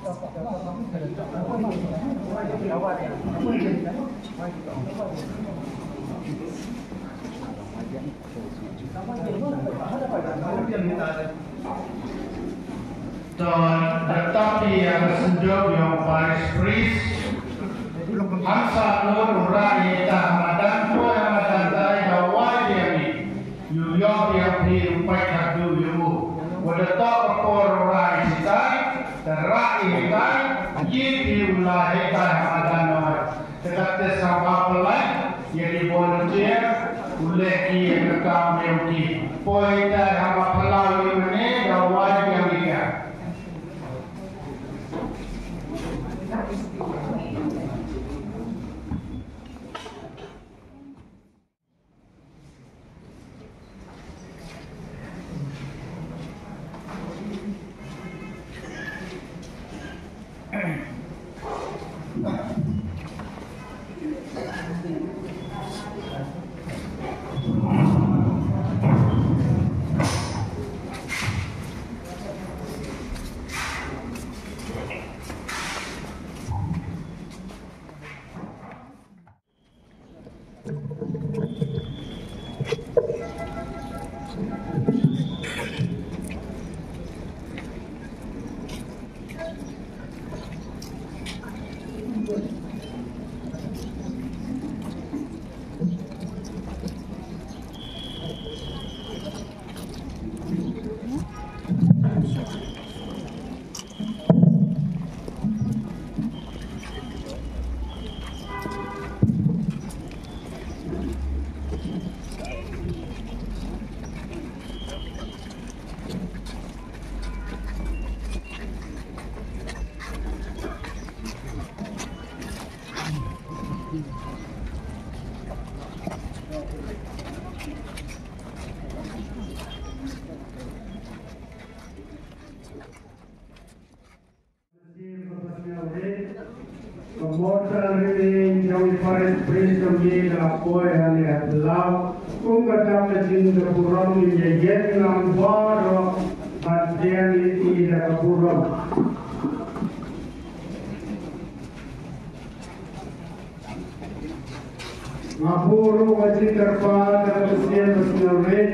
Dan tetapi yang sejauh yang Paris Pris Hamsa Nur Rai Tahmadan Tua Ramadan Tay Dawai Demi Yuyok yang dirupai kadu yumu Wadatau Kapor Rai Sitai dan Rai Hitai Yidi Ulahi Tahmadan Noy Tetapi sama pelai yang divolunteer Uleki yang nekam mewki Poita hama pelau yumene Dawai Demi Kemudian ini jauh Paris Prince kami lapor yang adalah kungkadam lejin keburam ini yen nambar bagian ini dah keburam. Ngapuru wajib terpal dan kesian bersenawet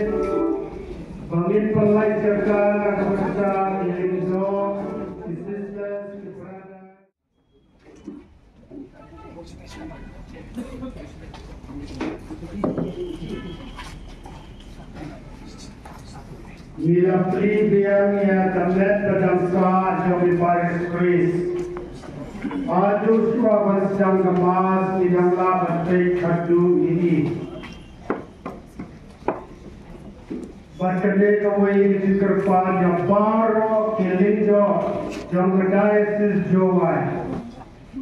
bangin pelai serkan kebesaran Ilimzo assistance kepada Mila pri biangnya ternet berdamsa jauh Paris Pris. Adu suka bersang kemas nidanglah bertai kadu ini. Berkedai kawai di kerpa jabaro kelindo jang kedai sis jawai.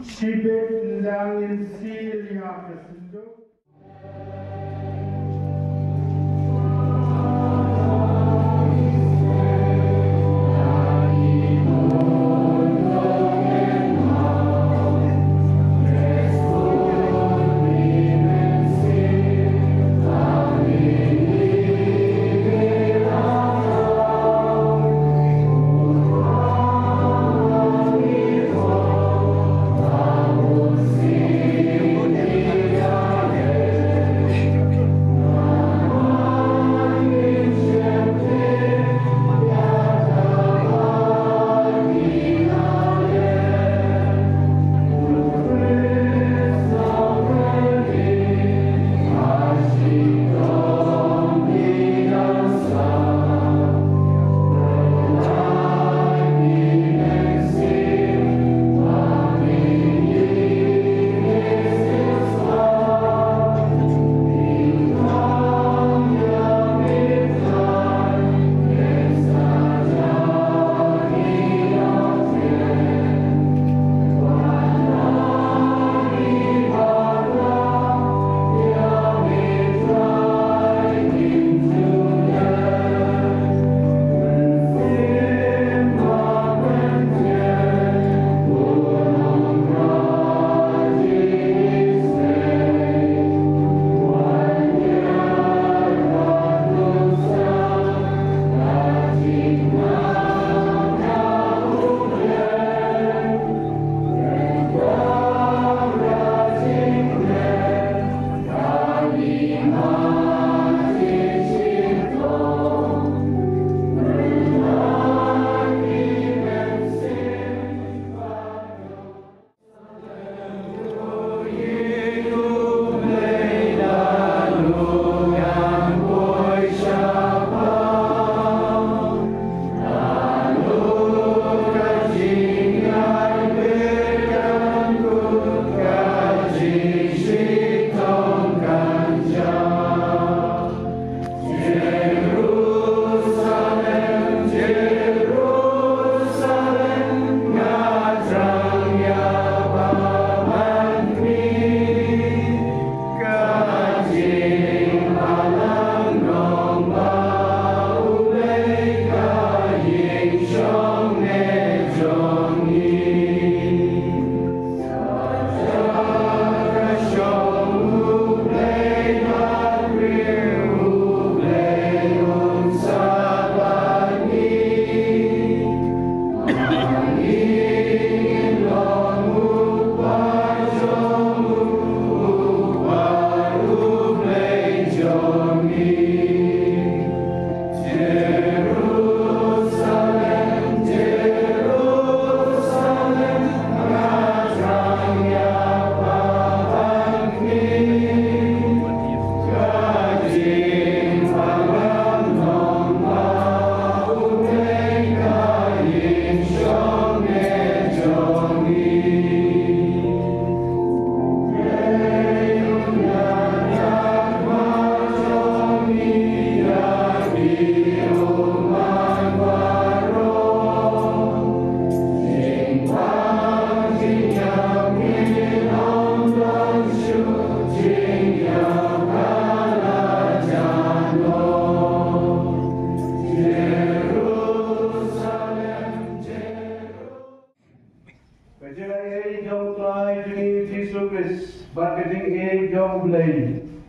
Sibet langin silia kesenduk.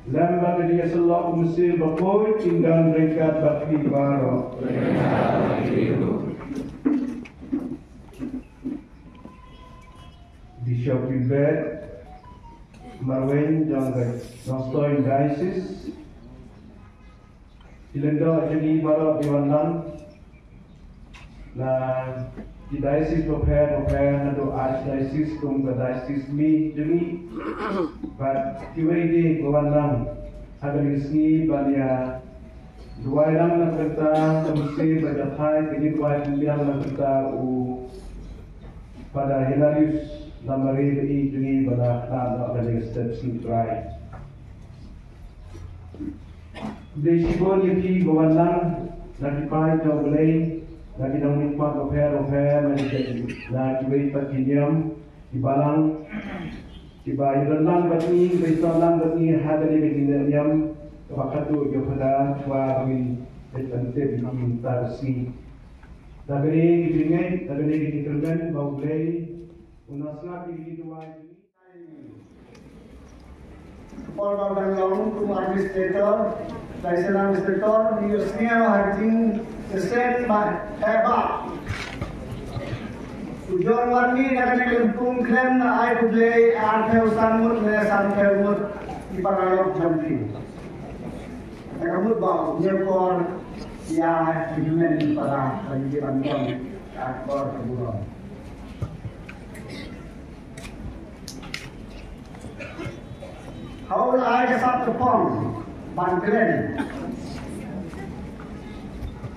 Lamba dia selok Mesir berpun tinggal mereka bakti baru. Bishop Gilbert Marwen jangka Nostoin Diocese Ilenda jadi baru diwanang nah di diocese prepare nado archdiocese kum ke diocese mi jadi but kiwede diwanang agar isni bania dua orang nak kerja semesti berjahai ini dua orang nak kerja pada Hilarius Namari ini jadi pada nak ada steps ni try. Desibon yang diwanang nak dipakai jauh boleh. Lagi dong nikmat ofer na kiwait patiniam ibalang iba ibalang batni ibalang batni hadani betiniam wakatu yopada chwa amin betante bikin tarsi nagari gitingan bauglei unasna pilih dua ini Paul Banglaung to administrator license administrator di Usnia Harjing Sesat Hebat. Tujuan warni akan dikempung klaim na ay budlay arthel sanmut na santhel mut di paralog jampi. Nakamut ba nyekor ya hidumen para pendidikan akor keburon. Haul ay kasap kepong bangkren.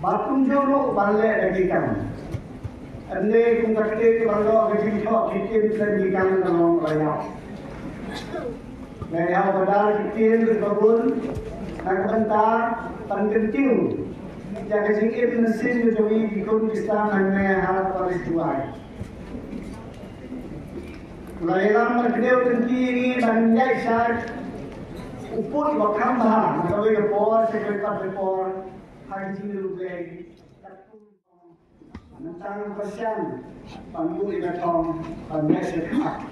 Batung joro balik lagi kan. Ande kung kakite balo lagi kau kitin lagi kan dalam raya. Raya badal kitin berbun, nak bentar pengentiu. Jaga singkir mesin jowi ikut Islam hanya harap peristiwa. Raya merkedeu tentiri banjai sar uput wakam bah, kalau report sekretar report. Hari ini lupai tentang persian panggung ibatong pandai sekat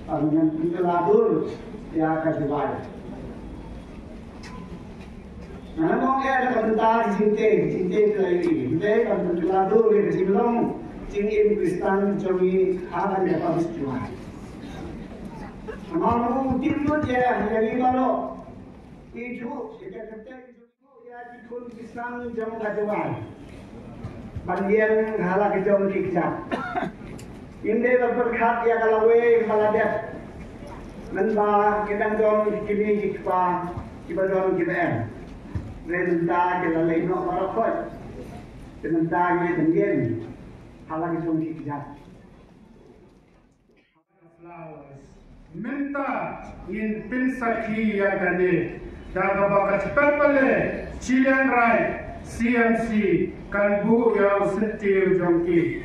panggung ingeladur ya kasibai. Nah, mau ada bentar cinta lagi. Kita panggung ingeladur di sebelum cingin Kristen jowi akan dapat istiwa. Mau timur ya jadi kalau itu kita kerja ikut Islam jom kajuan, bandian halah kejom dikjat. Ini berkat ya kalau maladet, nanda kita jom kini jikpa, kita jom kita renta kita leno marakot, nanda kita bandian halah kejom dikjat. Minta in pinsaki ya gane. Daga baka cepat balik Chilean Right CMC kan bu yang setir jongki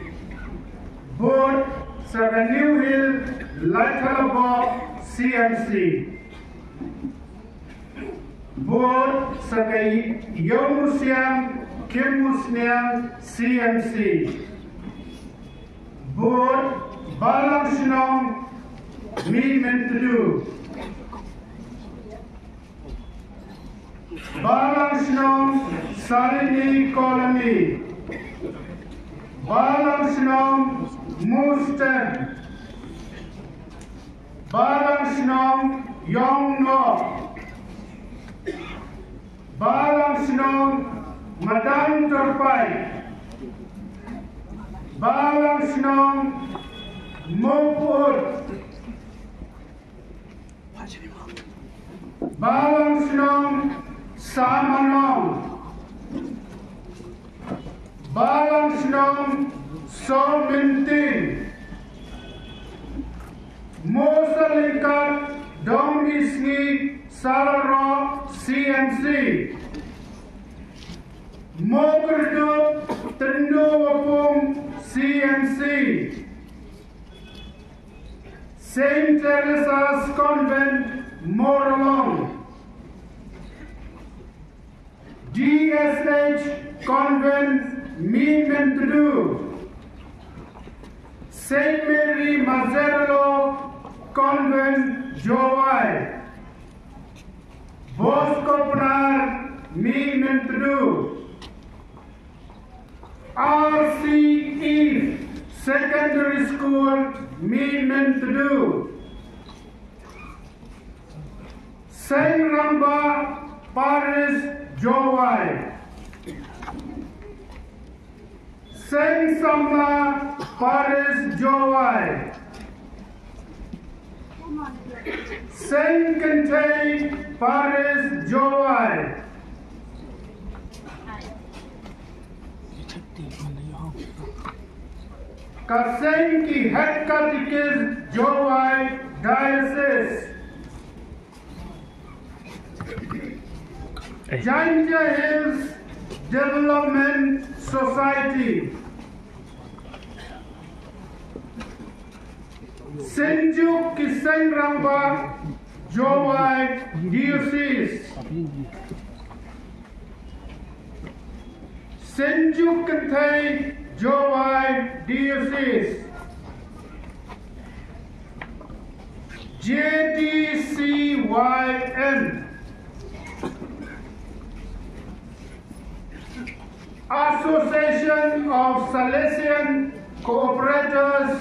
Board Saga New Hill Lighthalabok CMC Board Saga Yom Musiam Kim Musniam CMC Board Balang Shinong Mi Mentedu Balang Shinong Sarini Colony Balang Shinong Musten, Balang Snong Yong No, Balang Snong Madang Terpai, Balang Snong Moput, Balang Snong Samanong, Balang Snong Somintin, Mosalingkat Dong Isni Salaro CMC, Mokerdup Tendu Wapung CMC, Saint Teresa's Convent Moralong, DSH Convent Meementdu, Saint Mary Mazzarello Convent Jowai, Bosco Pnar Meementdu, RC Eve Secondary School Meementdu, Saint Ramba Paris Jowai, Saint Samla Paris Jowai, Saint Kentay Paris Jowai, Kaseng Ki Head Catechist Jowai Diocese, Jaintia Hills Development Society, Senjuk Kiseng Ramba Jowai Diocese, Senjuk Kentay Jowai Diocese, JDCYN, Association of Salesian Cooperators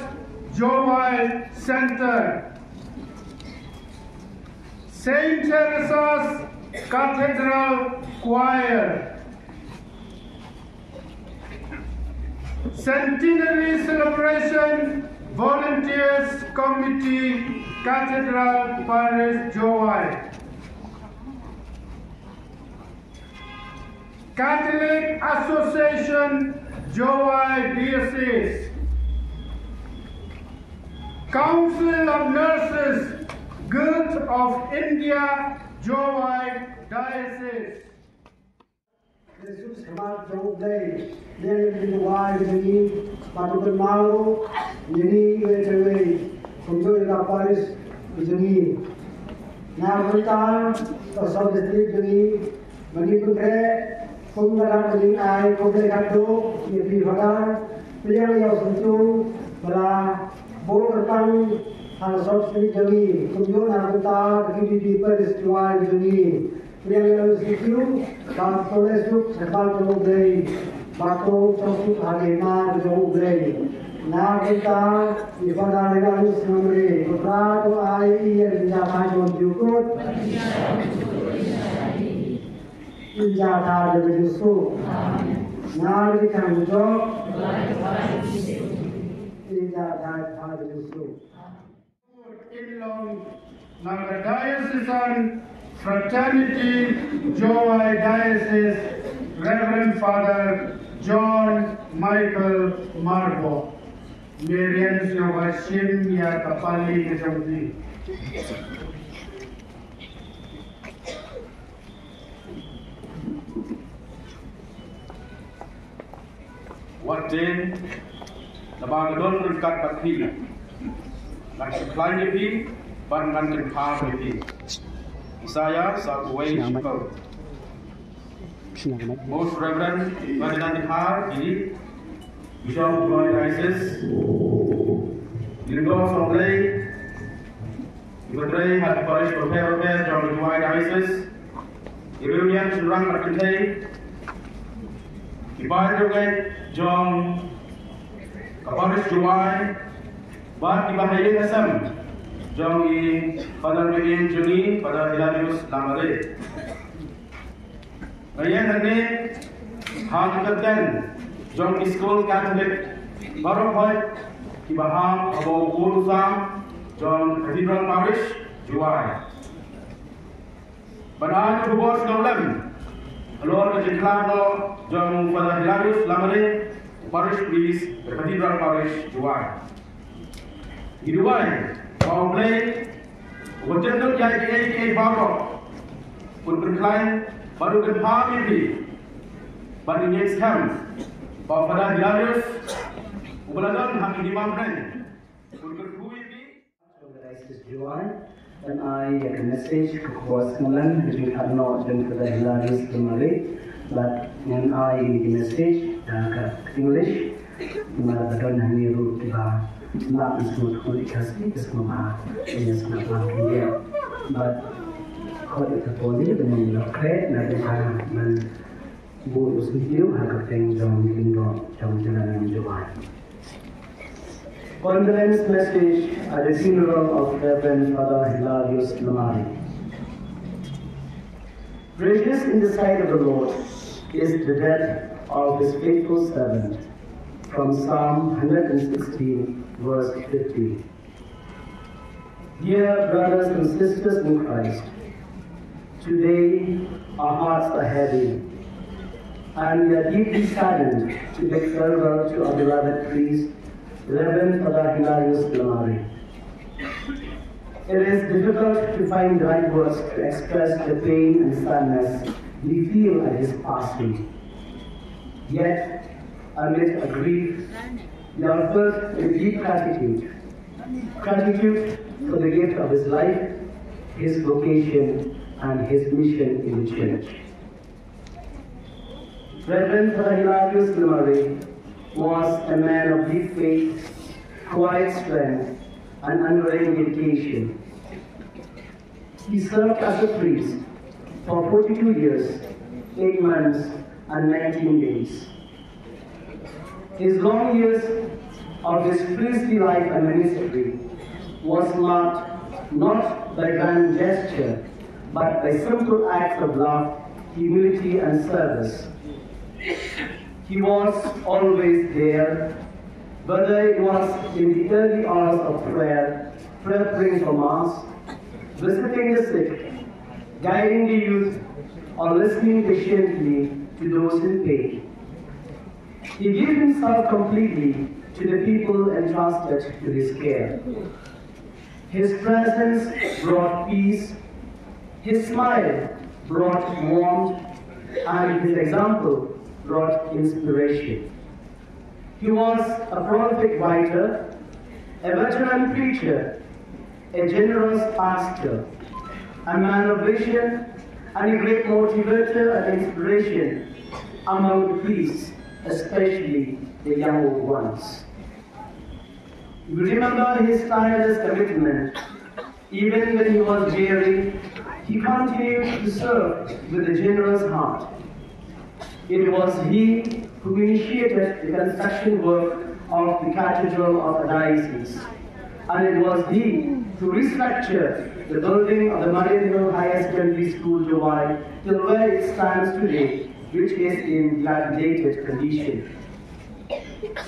Jowai Center, Saint Teresa's Cathedral Choir, Centenary Celebration Volunteers Committee Cathedral Paris Jowai, Catholic Association Jowai Diocese, Council of Nurses Guild of India Jowai Diocese. Jesus Christ Jong Day, then the wise me, but the Malo, Yeni away from the Paris is a me. Now the time of South Street to me, Manipur, from the Rambling Eye, from the Gato, Yipi Hadar, Playing of Santu, Bala, Border and South Street to me, from your Navata, the people is to wise to me. Yang situ, dan tulis tu sebab jauh dari, batu jauh hari na jauh dari. Na kita ibadah dengan semuri, putra tu ai yang jaga jauh jukut, jaga jauh Yesus. Na kita jauh, jaga jauh Yesus. Ilong Naga Diocesan Fraternity Jowai Diocese, Reverend Father John Michael Marbo, Merian Sinovashim Ya Kapali Kejamdi. Watin, Nabangadon berkat bakti, nak sekelan jepi, bangan kenpar jepi. Saya Sabuway Shukar. Most Reverend Ferdinand Dihar, Bishop of Jowai Diocese, Lindor Somley, Ibadray had Parish Prepare John Jowai Diocese, Irunian Surang Markantay, Ibadray John Kapolres Juwai, Bat Ibahayin Asam, Jong I Padang Biin Juni pada Hilarius Lamare. Ngayon hari Hang Kapten, Jong I School Catholic, Barokoy, Ibahang Abu Guru Sam, Jong Cathedral Parish, Juwai. Pada Bubos Kaulam, Lord Kejiklano, Jong pada Hilarius Lamare, Parish Priest, Cathedral Parish, Juwai. Juwai, Komplain, Wajan tu jadi Barok, pun berklaim baru kenapa ini, baru next time, bahawa pada Hilarius, ubaladan hak dimamkan, pun berkui ini. Organized Juwai, and I get a message was Mulan between Hadno and the Hilarius Lamare, but when I get a message English, Madadon Haniru Kiba. Not as much for the custody as Mama is not like India. But caught it upon it and the credit that the man was with you, I could think John Kingo, John Jalan and July. Condolence message at the funeral of Reverend Father Hilarius Lamare. Precious in the sight of the Lord is the death of his faithful servant. From Psalm 116, verse 50. Dear brothers and sisters in Christ, today our hearts are heavy, and we are deeply saddened to bid farewell to our beloved priest, Reverend Father Hilarius Lamare. It is difficult to find the right words to express the pain and sadness we feel at his passing. Yet, amid a grief, we are filled with deep gratitude. Gratitude for the gift of his life, his vocation, and his mission in the church. Reverend Father Hilarius Lamare was a man of deep faith, quiet strength, and unwavering dedication. He served as a priest for 42 years, 8 months, and 19 days. His long years of his priestly life and ministry was marked not by grand gesture, but by simple acts of love, humility, and service. He was always there, whether it was in the early hours of prayer, preparing for Mass, visiting the sick, guiding the youth, or listening patiently to those in pain. He gave himself completely to the people entrusted to his care. His presence brought peace, his smile brought warmth, and his example brought inspiration. He was a prolific writer, a veteran preacher, a generous pastor, a man of vision, and a great motivator and inspiration among the priests, especially the younger ones. We remember his tireless commitment. Even when he was weary, he continued to serve with a generous heart. It was he who initiated the construction work of the Cathedral of the Diocese, and it was he who restructured the building of the Marian Higher Secondary School, Juwai, till where it stands today, which is in dilapidated condition.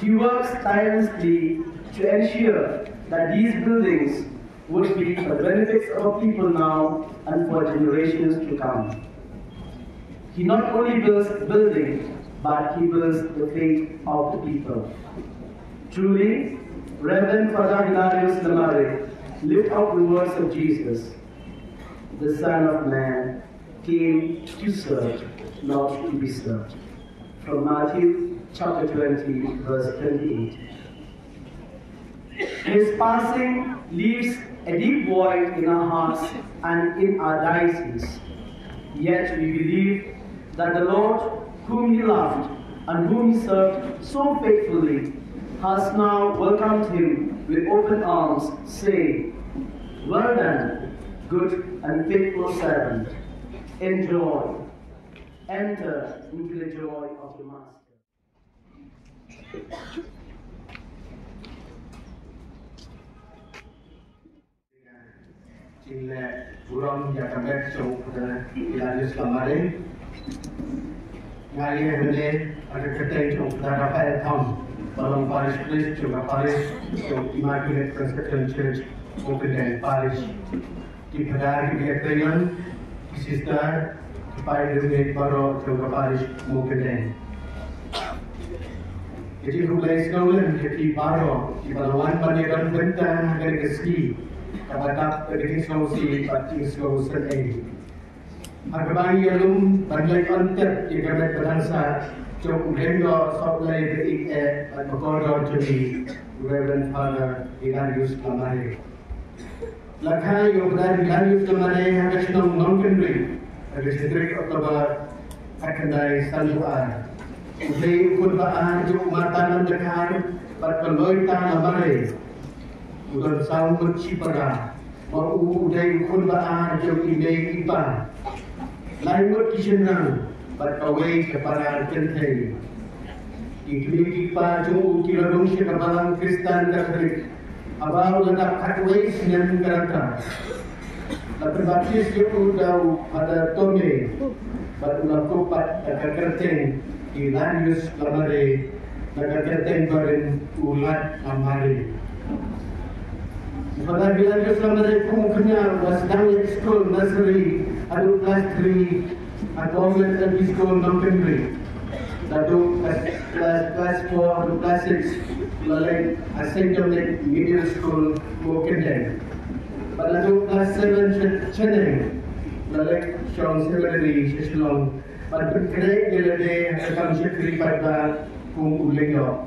He works tirelessly to ensure that these buildings would be for the benefits of people now and for generations to come. He not only builds the building, but he builds the faith of the people. Truly, Reverend Father Hilarius Lamare lived out the words of Jesus. The Son of Man came to serve, not to be served. From Matthew chapter 20, verse 28. His passing leaves a deep void in our hearts and in our diocese. Yet we believe that the Lord, whom he loved and whom he served so faithfully, has now welcomed him with open arms, saying, "Well done, good and faithful servant. Enjoy, enter into the joy of the Master." Sila burung yang kembali so pada Hilarius Lamare. Ngari hende ada ketai so pada Rafael Town. Balong Parish Place juga Parish so Immaculate Presbyterian Church Open Day Parish. Di pada kita Thailand, sister pada dunia baru juga Parish Open Day. Jadi hulai sekolah jadi baru di balawan banyak bentang dari keski. Kapatak dari Sulawesi, Pati Sulawesi ini. Agak yang banyak konten yang kami berangsa cukup lenggo soalnya dari berkorban jadi Reverend Father Hilarius Lamare. Lakai yang berada Hilarius Lamare harus nongkendri ada sedikit Oktober akan dari Sanjuar. Uday kurbaan cukup matanan dekat berkeloitan Lamare. Udah sambut cipara, mau udah kurbaan jauh ini ipa, lainut kisenang, berkawai kepada kentai. Iklim ipa jauh kiladung sekabalang Kristen Katolik, abang ledak katwai senang kerata. Lalu baptis jauh dah pada tome, berulang kupat dekat kerteng, Hilarius Lamare, dekat kerteng beren ulat Lamare. Pada Hilarius Lamare kemungkinan was down at school nursery, adu class 3, at Government LP School Nongkendri, adu class 4, adu class 6, lalai St. Dominic Middle School Mokendeng. Pada adu class 7 Chennai, lalai Sean Seminary Shillong. Pada kerja gelade akan syukri pada Ulenggo.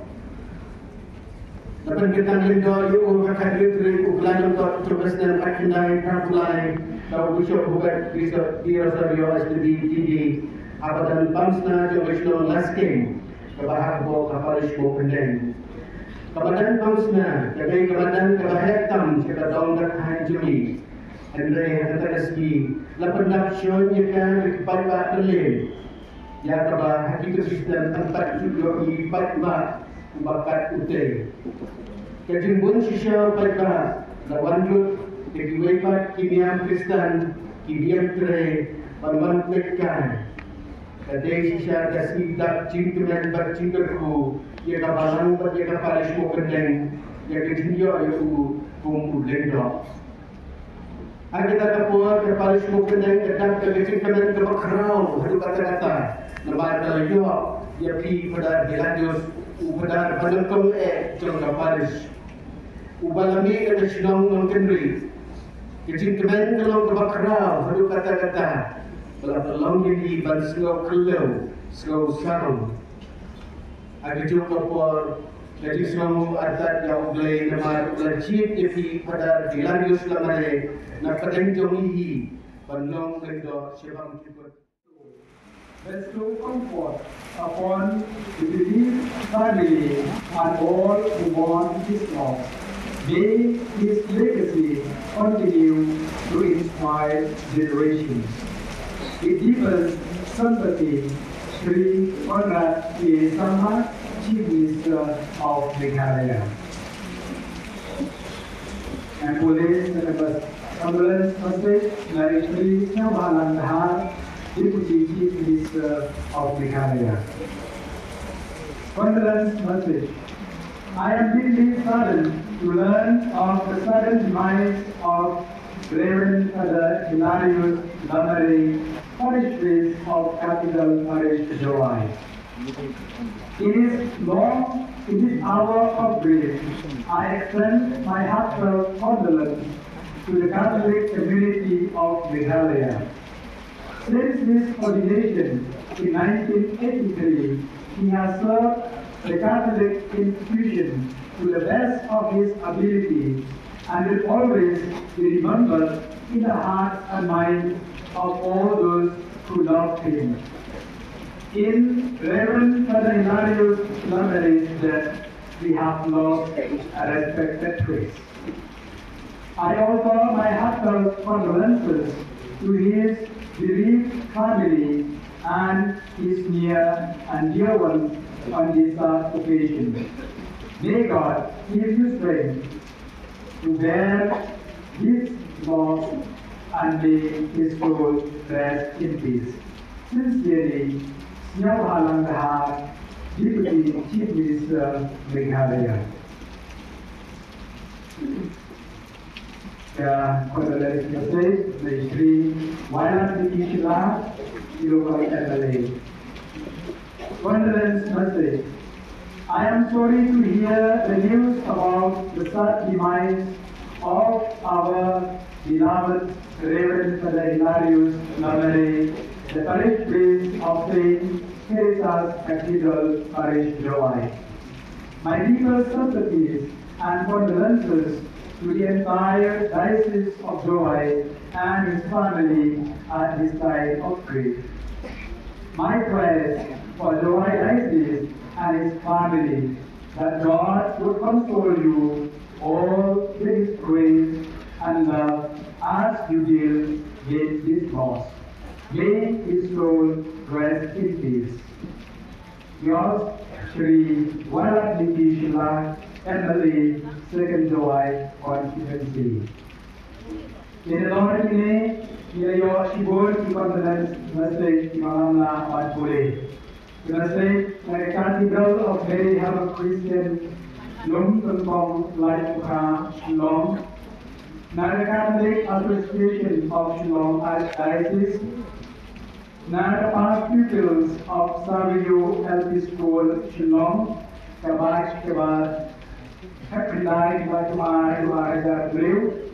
Dapat kita melihat itu akan diberi ukuran untuk tugas dan akhirnya terpulai kalau bisa buat bisa dirasio SDB abadan bangsa jomesno lasking kebahar bo kapalish bo pendeng kabadan bangsa jadi kabadan kebahatam kita dong dak jumi Andre hataski lapan napsyon kan kepada terlin ya kabah hakikat sistem tempat juga ibat mak bakat utai. Kejimbun sisya mereka lawan kegiwaipat kimiam Kristen kimiam tray berman mereka. Kadai sisya kasih dak cintunan bercintaku ia kabalang ia kapalish mo kendeng ia kejinyo ayu lenggo. Kita kapur kapalish mo kendeng kedap kecintanan kebakrau hadu kata-kata lebar dalayo ia pi pada Hilarius Upadar Padangkong Jong Parish. Ubalami ada sinong Nongkendri. Kecintaman kalau kebakrau, hadu kata-kata. Belakang ini ban slow kelau, slow sarung. Ada juga por. Jadi semua adat yang boleh nama lajib jadi pada Hilarius Lamare. Nak padang jong ini, bandong lendo sebab kita. Bestow comfort upon the bereaved family and all who mourn his loss. May his legacy continue to inspire generations. It deepens sympathy. Sri Conrad A. Sangha, Chief Minister of Meghalaya. Ambulance Message, Mary Sri Nyambalan Dhar, Deputy Chief Minister of Meghalaya. Condolence message. I am deeply saddened to learn of the sudden demise of Reverend Father Hilarius Lamare, parish priest of Capital Parish, Jowai. In this hour of grief, I extend my heartfelt condolence to the Catholic community of Meghalaya. Since his ordination in 1983, he has served the Catholic institution to the best of his ability and will always be remembered in the hearts and minds of all those who loved him. In Reverend Father Hilarius Lamare's death, we have lost a respected priest. I offer my heartfelt condolences to his bereaved family and his near and dear ones on this occasion. May God give you strength to bear this lost and may his soul rest in peace. Sincerely, Snyao Halang Dahar, Deputy Chief Minister, Meghalaya. Condolence message, the Sri Vailat Nikishila, local MLA. Condolence message. I am sorry to hear the news about the sad demise of our beloved Reverend Father Hilarius Lamare, the parish priest of St. Teresa's Cathedral, Parish Joy. My deepest sympathies and condolences to the entire Diocese of Joy and his family at this time of grief. My prayers for Joy Diocese and his family, that God would console you all with his grace and love as you deal with this loss. May his soul rest in peace. Yours, Sri Vailat Nikishila, MLA, 2nd Joy Constituency. In the Lord ini, ia shibur di condolence message di malamlah Madpule. The message, the Cathedral of Mary Harvard Christian, Lung Tumpong Lai Ukha, Shillong, the Catholic Association of Shillong Archdiocese, the past pupils of Savio LP School, Shillong, Kabar, Hakrilai, Batumar, Luaraja, Blue,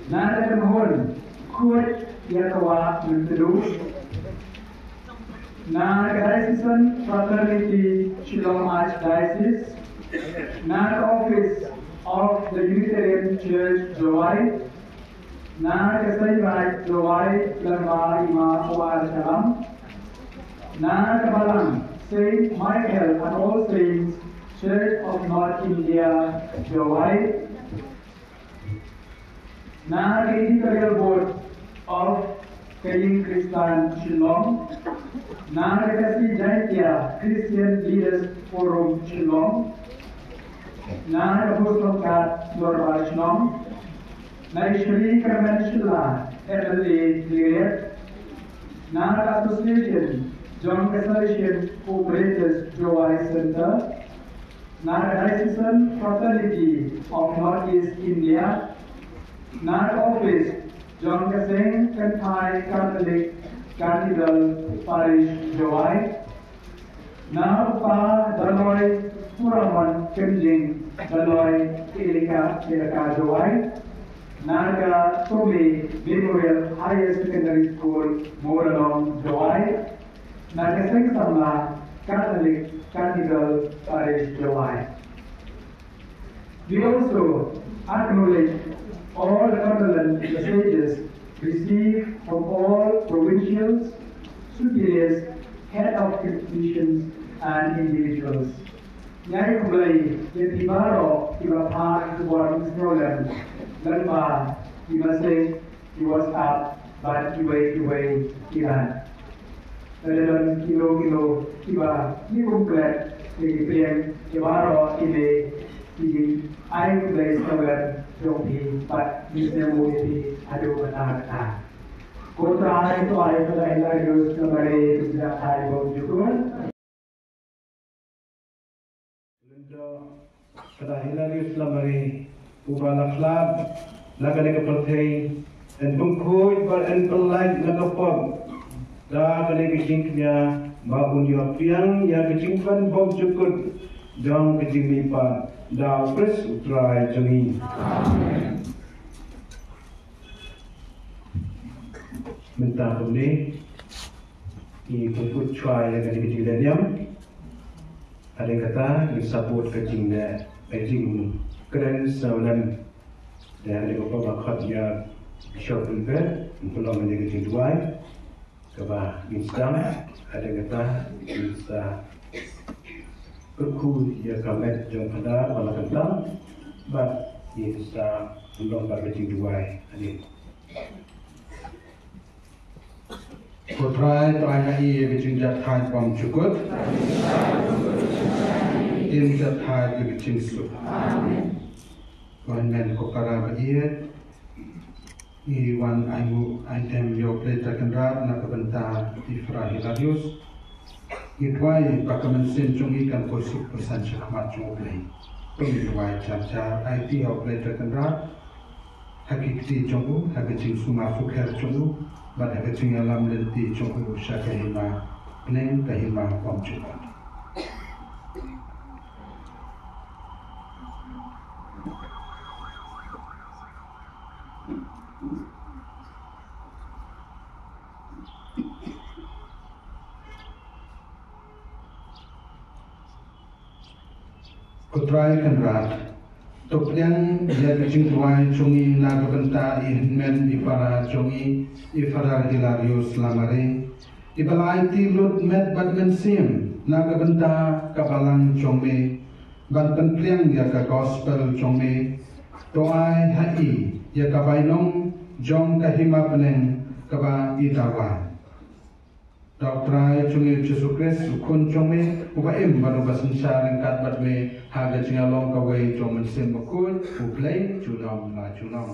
Nada Mohon, Kuat, Yakawa, Munteru, Nada Diocesan Fraternity, Shillong Archdiocese, Nada Office of the Unitarian Church, Joy, Nada Kasai Joy, Lamba Ima Kuar Salam, Nada Balang, Saint Michael and All Saints, Church of North India, Joy, Nada Editorial Board of Kaying Christian, Shillong, Nada Kasi Jaitia Christian Leaders Forum, Shillong, Nada Host Kat, Lorba, Shillong, Nada Shri Kraman Shilla, MLA, Clear, Nada Association, John Cassation Operators, Joy Center, Nada Diocesan Fraternity of Northeast India, Nada Office, John Kaseng Kanpai Catholic Cathedral, Parish Joy, Nada Pa Daloy Puraman Kenjing, Daloy Ilika Joy, Nada Tome Memorial Higher Secondary School, Moralong Joy, Nada Seng Samla Catholic Cathedral, Parish Joy. We also acknowledge all the condolence messages received from all provincials, superiors, head of institutions, and individuals. Nyai Kumlai, Yeti Baro, Iba Park, Warren Strolan, Lalma, Iba say he was up, but Iba, Iban. Dalam kilo Iba, Iba, Iba, Ibaro, Ibe, Ibi, I Kumlai Strolan, Jompi, but Mr. Modi, Adu Kata. Kota itu adalah Hilarius Lamare, sejak hari Bojukun. Pada Hilarius Lamare, Ubala Club, Lagalega Pertei, dan Bungkuj dan Pelaj Lagapog. Da Galega Jinknya, Babun Yopiang, yang kejingkan Bojukun, Jong Kejinglipan, da Pres Utrai Jami. Minta boleh ikut cuai yang kecil diam. Ada kata disebut kecing keren seolah dan ada beberapa khat ya shopul ber pulau menjadi kecil cuai. Kebah instan ada kata bisa berku ya kamet jom pada malah kentang, but bisa pulau berkecil cuai ini. Kutrai tanya ia kecing jathai bom cukut, in jathai kecing su. Tuhan men kokara ia, Iwan Aimu Aitem Yo Pleta Kendra Nakabenta Ifra Hilarius Idwai Bakaman Sin Chungi Kan Kosik Persan Syakmat Chungi Idwai Char IT Yo Pleta Kendra Hakikti Chungu Hakicing Suma Fukher Chungu Bad Hakicing Alam Lenti Chungu Syakahima Neng Kahima Pamchukat Kutrai Kendrat Toklian Yad Jing Tuai Chungi Nagabenta Ihmen Ifara Chungi Ifara Hilarius Lamare Ibalai Ti Lut Met Badmen Sim Nagabenta Kapalang Chongme Bantan Pliang Yaka Gospel Chongme Toai Hai Yaka Bainong Jong Kahima Peneng Kaba Idawa Dokter Chungi Yesus Kristus Kun Chongme Ubaim Baru Basan Syar Kat Badme Haga Jingalong Kawai Chong Mensim Bakun Uplay Junam La Junam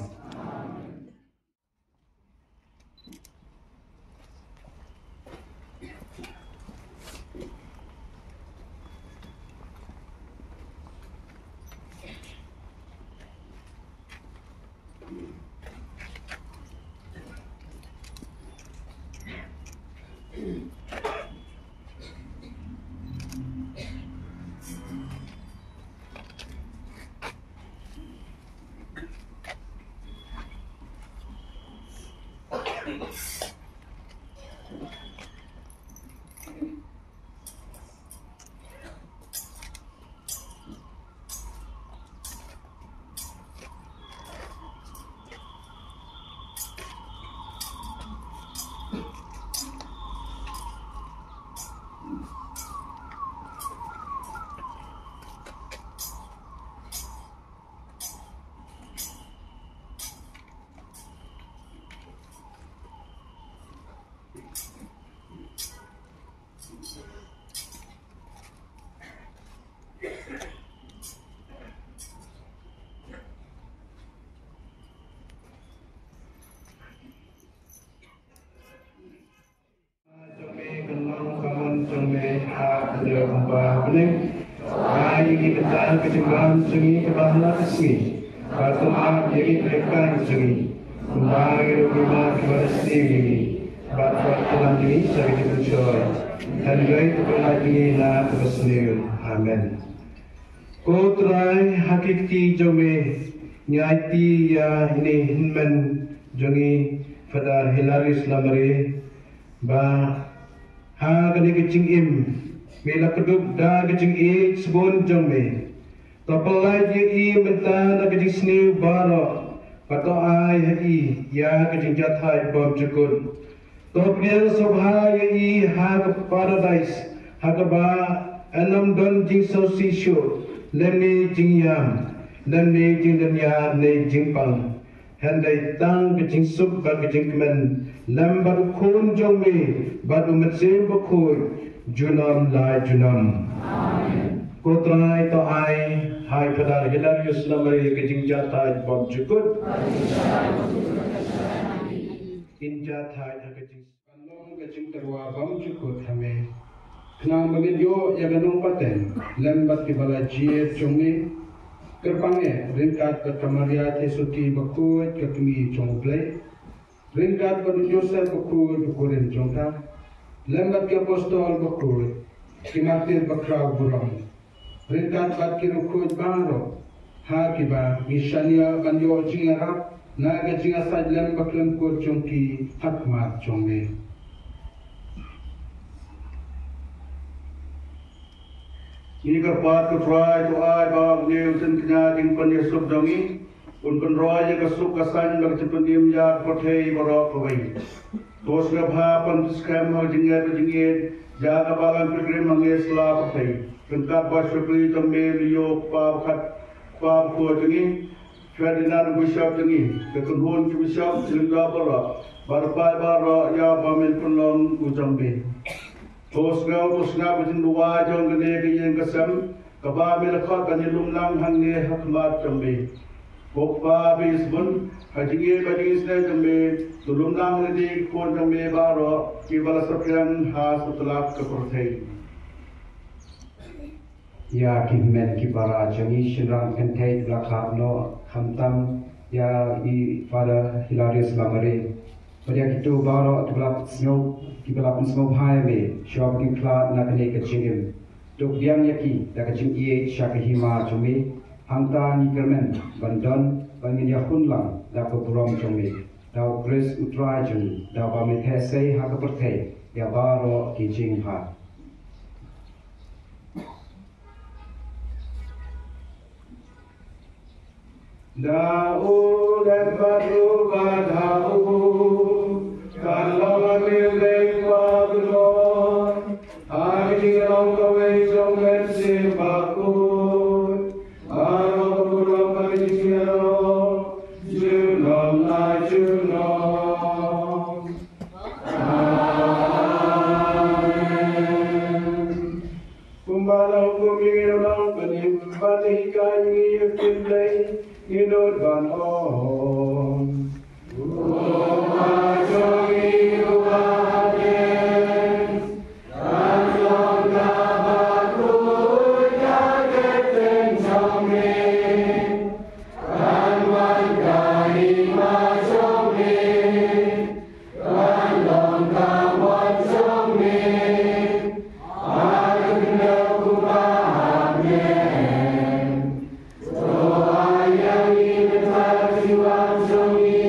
Kecemburuan sungi kebahana sungi, batu api jadi mereka sungi, kembali rumah kepada sendiri, batu Tuhan ini saya dipercaya, dan baik Tuhan ini nak tersendiri. Amen. Kotrai hakiki jome nyati ya ini hinman jongi pada Hilarius Lamare, bah ha kene kecing im, mela keduk dah kecing i sebon jome. Tapalai dia i mentah nak kecing seni bara, pato ai hai ya kecing jathai bom jukun. Topian sobha i ha paradise ha ba anam don jing so sisho lemni jing yam lemni jing dunya ne jing pang handai tang kecing sub ba kecing kemen lambar kun jome badu metsim bakoi junam lai junam. Amen. Kotrai to ai hai pada Hilarius Lamare kecing jathai bom jukun. Inja thai kecing panlong kecing terwa bom jukun hame. Kenang bagio ya ganung paten lembat ki bala jie chongi kerpange ringkat berkamaria tesuti bakut ketumi chongplay ringkat badu Joseph bakut bukurin chongta lembat ki apostol bakut kimatir bakrau burang ringkat bat ki rukut baro ha kiba misania banyo jingarap naga jingasad lembak lemput chongki hakmat chongme. Ini kerpat ketrai tu ai bang new sen kena jing pan Yesus dangi un pan roy ke suk kasan bang cepun dim ya kothei borok kawai tos ga bha pan skam ho jinge jinge ja ka balan pilgrim manges la kothei kengkat ba shukri tamme liyo pa khat pa ko jingi Ferdinand Bishop jingi ke kunhun ki Bishop silga bora barpai bara ya bamen punlong ujambe. Tosgau bujin dua jong gede ke yang kesem kaba melakot kan ilum lang hang ne hakmat jambe Bokpa bisbun hajingi bajingisne jambe tulumlang nedi kon jambe baro kibala sapyan ha sutlap kaporthai. Ya kimen kibara jangi shinrang kentai belakang no hamtam ya I Father Hilarius Lamare. Pada itu baru belak snow kibala snow highway shop kiklat nak ne kecingim. Tuk diam yaki dak kecing syakihima jumi angta ni kermen bandon bangin ya hunlang dak keburam jumi. Dau Chris utrai jumi dau bami thesei ha keperthei ya baru kicing ha. Da'u lembadu bada'u kalau ambil lengkwa belon hari long kawai jongmen sibakun arok belum kami siaro junom na junom Amen Kumbalau kumingirong panim balikan ngiyukin day Inod ban on. Umajogi ubahagen, tanjong kabaku jageten jomne, kanwan kahima jomne, kandong kawan jomne, agna kubahagen. Yang ini terjuang jomni,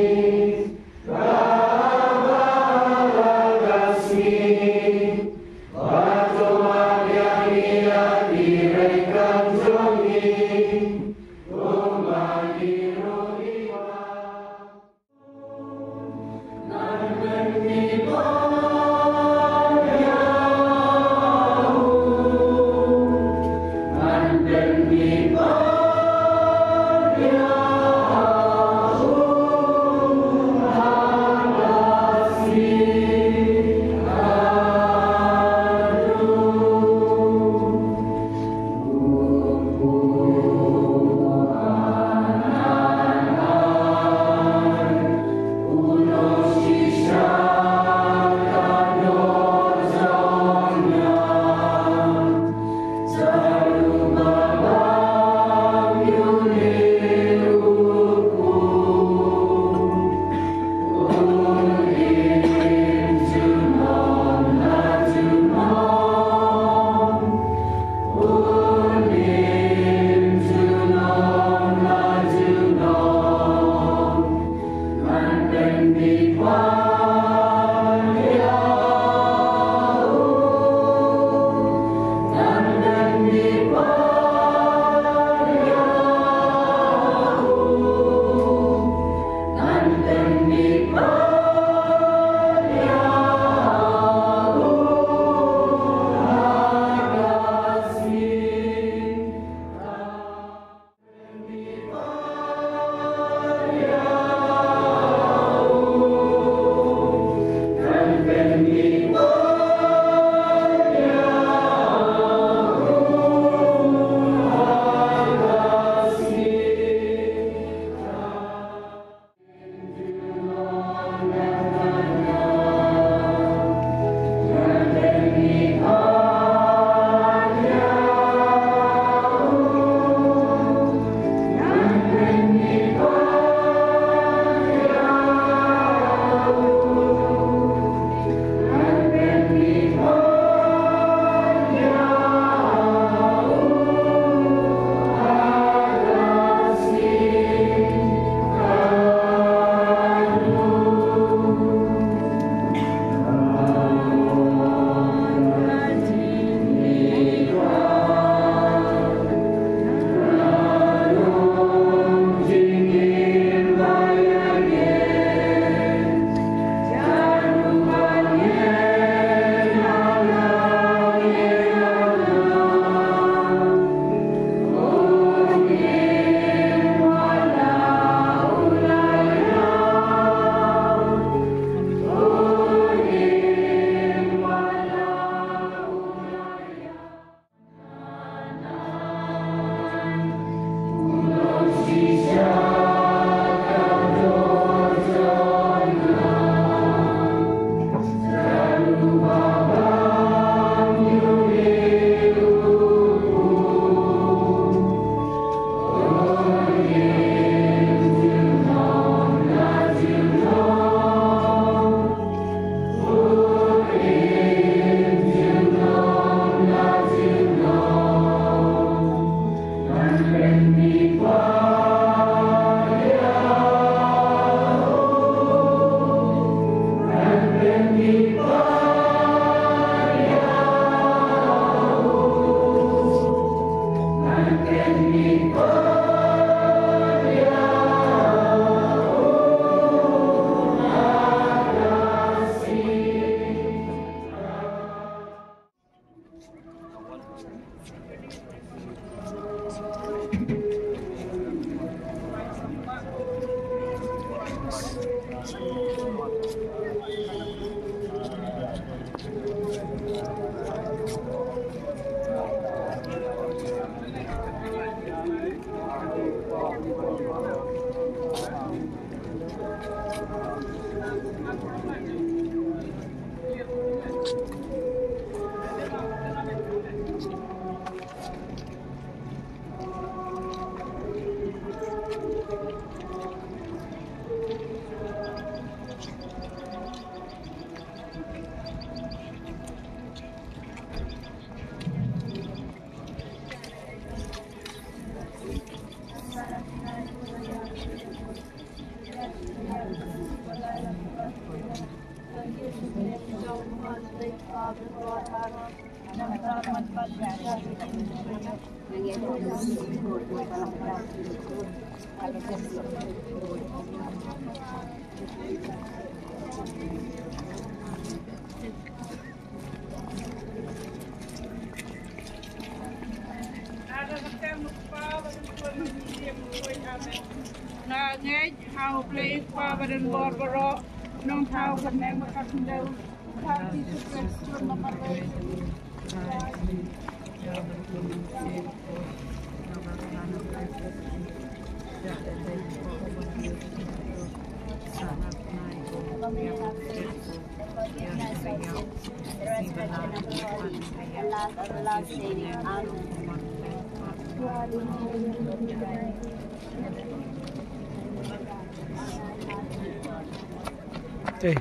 Ngay hào play qua và đền bò bò rọ nông thao gần em mà cắt đâu thao thì thực hiện chuột mà bắt lấy Hey.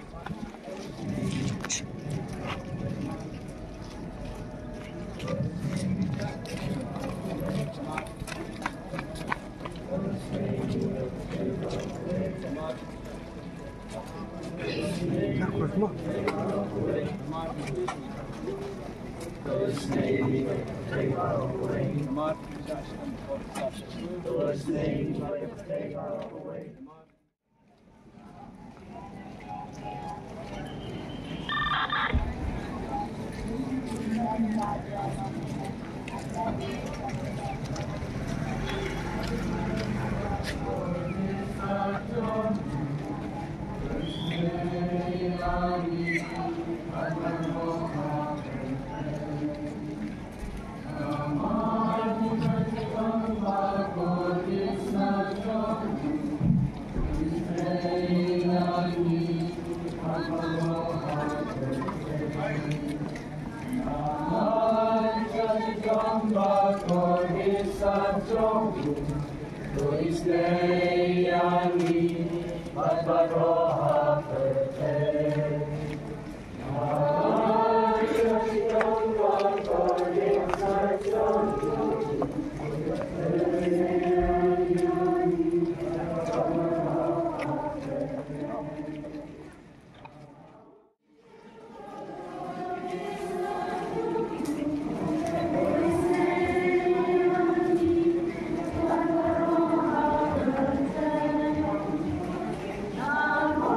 Namo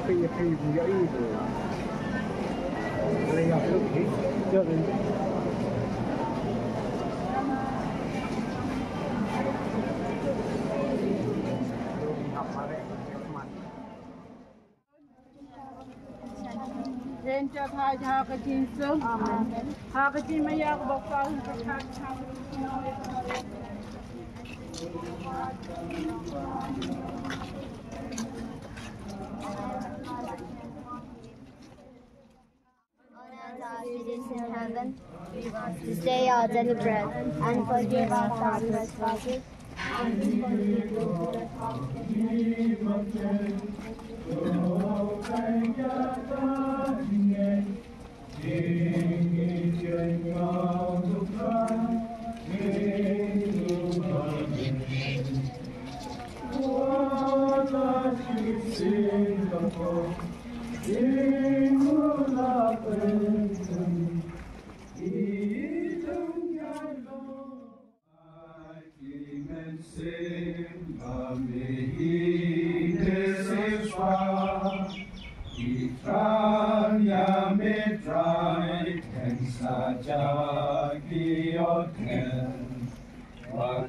Then cho thay cho cái chín sớm, hai cái chín mấy giờ bọc vào cái thay cho in heaven, this day our daily bread, and forgive us our trespasses, and we forgive those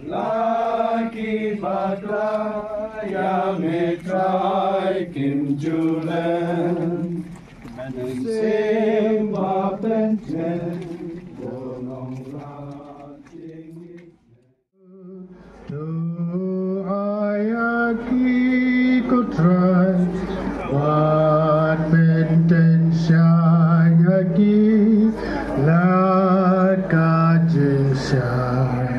Lagi badra ya metrai kim julen sembah penjen gonong rating ayaki kotrai wat pentensia yaki la kajesai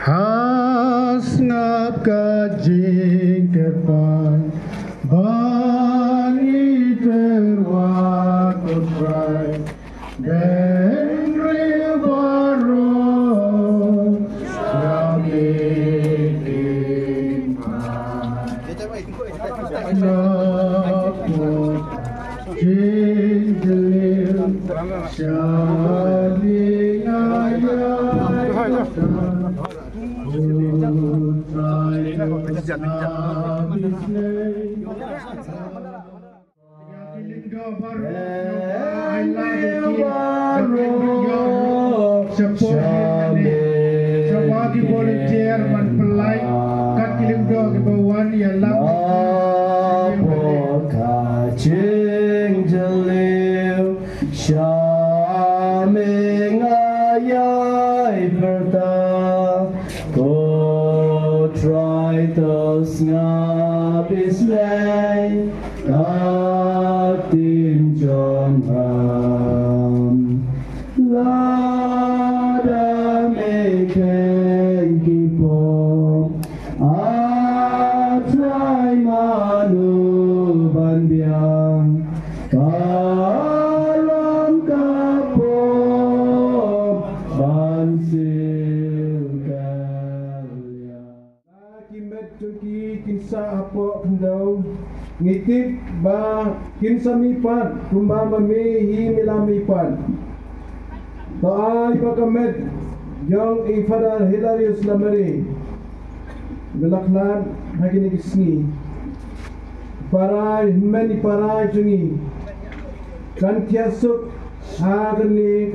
Hasngap kajing depan bani terwak utrai dan ribaron samikin naput jing jelir syading ayat sebagai volunteer man pelai kat kilim do ke bawan yang kajing jeliu syaming ayai berta ko try tos ngabis lay katin jon ham lada mekeng kipo atrai manu banbiang kalam kapo bansil kalya kimet tuki kinsa apo pendau ngitip ba kinsa mipat kumba mami hi milamipan taai pakamet Yang Father Hilarius Lamari Gelaklan Hagini Kisni Parai Meni Parai Jungi Kan Tiasuk Hagani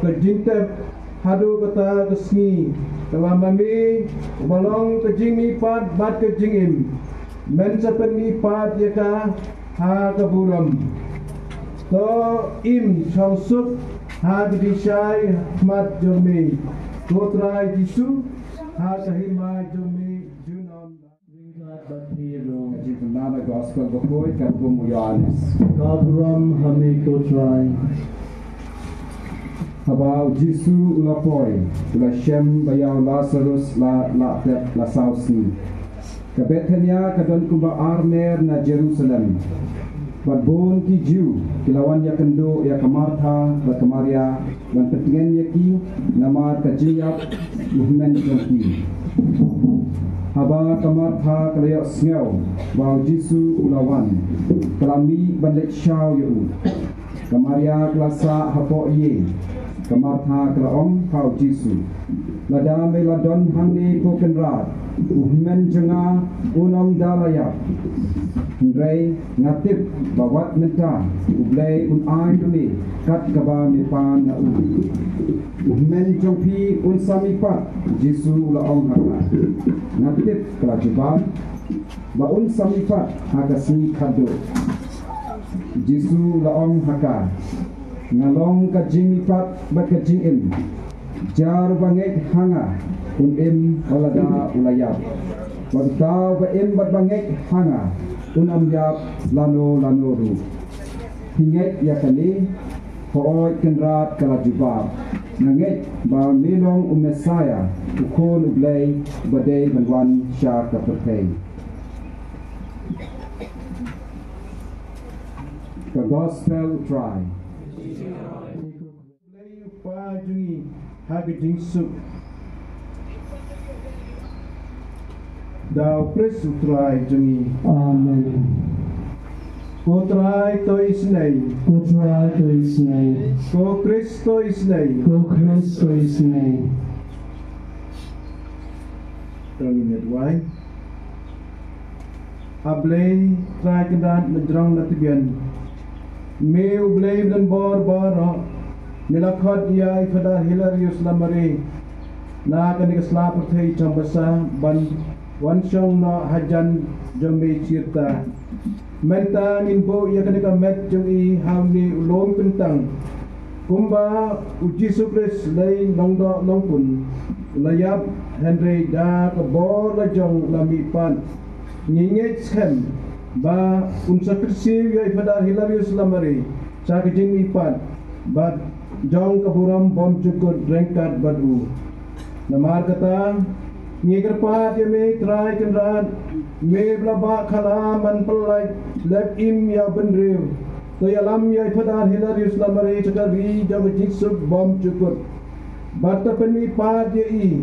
Kejintep Hadu Kata Kisni Kawamami Balong Kejing Mipat Bat Kejing Im Mensapen Mipat Yaka Hagaburam To Im Chausuk Hadishai Ahmad Jomi Putrai Jisu Hasahima Jomi Junom Nana Gospel Bakoy Kampung Yohanes Kabram Hamiko Trai Habau Jisu Ulapoy Ula Shem Bayau Lazarus La Sausni Kabetania Kadon Kumba Armer Na Jerusalem Badbon ki Jew kilawan ya kendo ya kamartha ba kamaria ban petingen yaki namar kajiyap movement jongki haba kamartha kalaya sngew ba Jisu ulawan kalami bandek shaw yu kamaria klasa hapo ye kamartha klaom pau Jisu lada meladon hangi ko kenrat movement jenga unom dalaya Ray ngatip bawat menta ublay unai duni kat kaba mipan na men jongpi un samipat Jisu la ong haka ngatip kelajuban ba un samipat hagasi kado Jisu la ong haka ngalong ka jimipat ba ka jingim jar bangek hanga un walada ulayap Wadau ba bat bangek hanga unam yap lano ru hinget yakani hooi kenrat kalajubab nanget ba nilong umesaya ukon ublay badai banwan sya kapatay the gospel try ublay pa jungi hagijing suk Dau pres utrai jungi Amen. Utrai to isnei Utrai to isnei. Ko Kristo isnei Ko Kristo isnei. Terang medwai Ablay trai kendat menjerang natibian Me ublay dan bor Milakot ia ifada Hilarius lamari Na akan dikeselapur thei cambasa ban Wansong no hajan jombe cirta menta minbo ia kena met jongi hamni ulom pentang kumba uji supres lay longdo longpun layap Henry da kebor lajong lamipan nginget schem ba unsa kersi ya pada Hilarius lamari sa kejing ipan ba jong kaburam bom cukur rengkat badu namar kata Ngiger pahat ya me try kenrat me blaba khala man pelai lep im ya benriu to ya lam ya pada Hilarius lamari cakari jam jiksub bom cukur bata penmi pahat ya I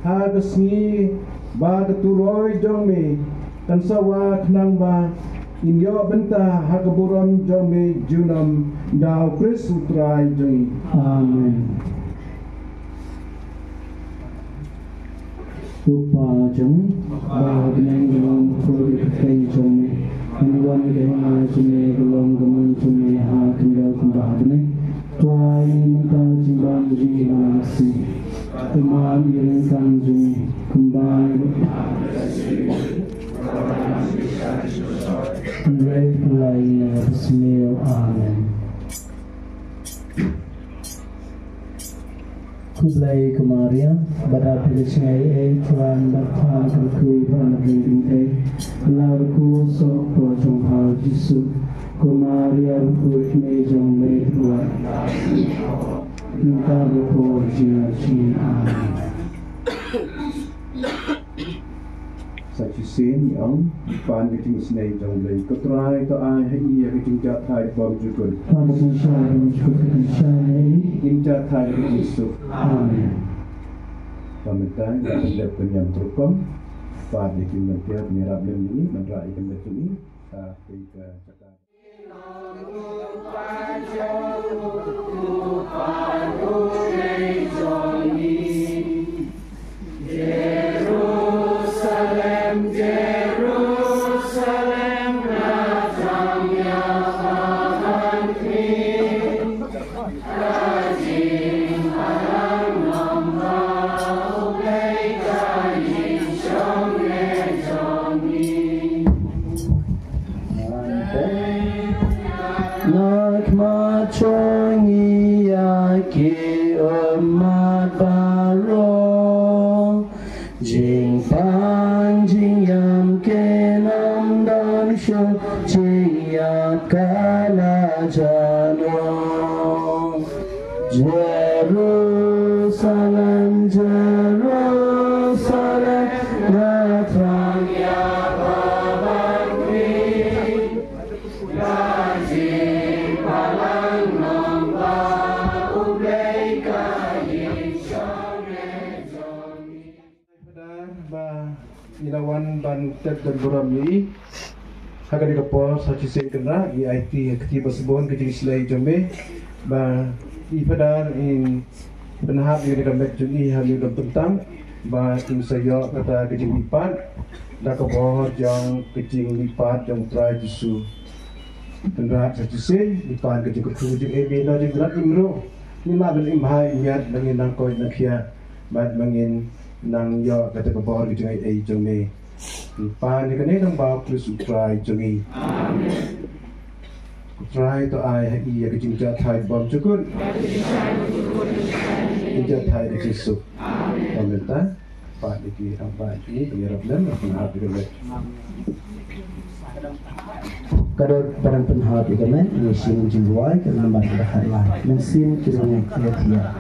ha gesni ba keturoi jong me kan sawa kenang ba in yo benta ha keburam jong me junam dau Kris utrai jong Amen. Rupa jong ba benang gelong kuri keng jong wan ge ha jene gelong gemun jong ha kendal kembah benang tuai minta jimbang ji nasi teman iring kan jong kembang Great line of smell amen Kublai Kumaria, Bada Pilichngai, Tuan Batan Kalkui, Panabing A, Larku, So, Projong Hal Jisu, Kumaria, Rukut, Mejong, Metrua, Nkarupo, Jina, Chin, Amen. Sachisin yang pan kecing senai jong lay ketrai to ai hai ia kecing jat thai bom jukun Panabing Shai, Jukut, Shai, in jat thai kecing suk Amen. pamitan yang lep kenyam trukom pan kecing mentia merap lem ini menra ikan betul ini sa ke cakap Jerusalem, Jerusalem, datang ya babakri, gaji palang nomba ublay kain syone joni. Ba ilawan ban tet buram ni haga di kapor sachi sen kena IT ketiba sebon kecil selai jombe ba ifadar in penahap yang dekat jungi halu dan pentang ba tim saya kata kejing ipan dah kebor yang kecing lipat yang try jisu tendrak satu sen lipat kecing ketu jeng ebina jeng gerak imro ni lah ben imhai nyat bangin nang koi nak kia bat bangin nang yo kata kebor kecing ai jeng ni lipat ni kan nang bau kus try jeng ni try to ai iya kecing jat thai bom cukun jat thai kecing sup pemerintah Pak Diki Abah ini penyerap dan penghap juga. Kadang barang penghap juga men, mesin jiwai kerana banyak bahan lah. Mesin kiranya kia-kia.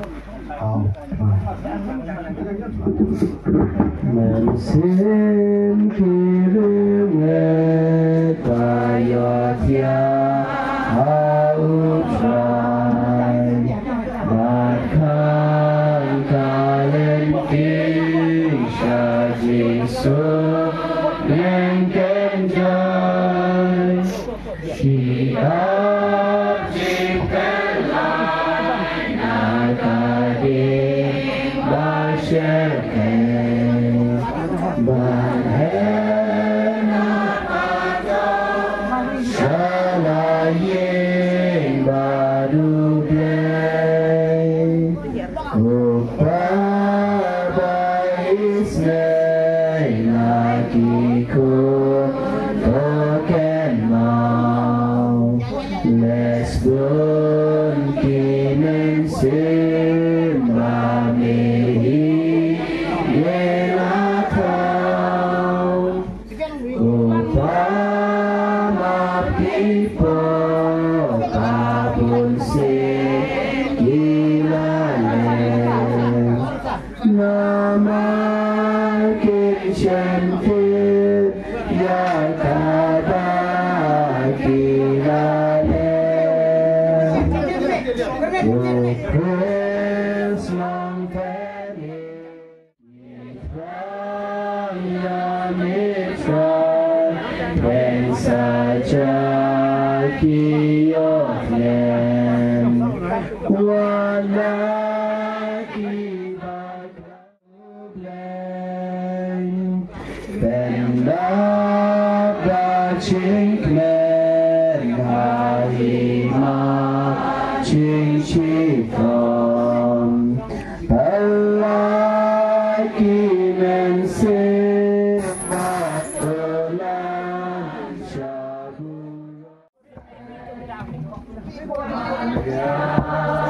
Mesin kiranya kia-kia. Outrai, bahkan kalian Jesus yang kenjai siap dipelai nakadim basyarkai banhena salayin baru blay Yeah.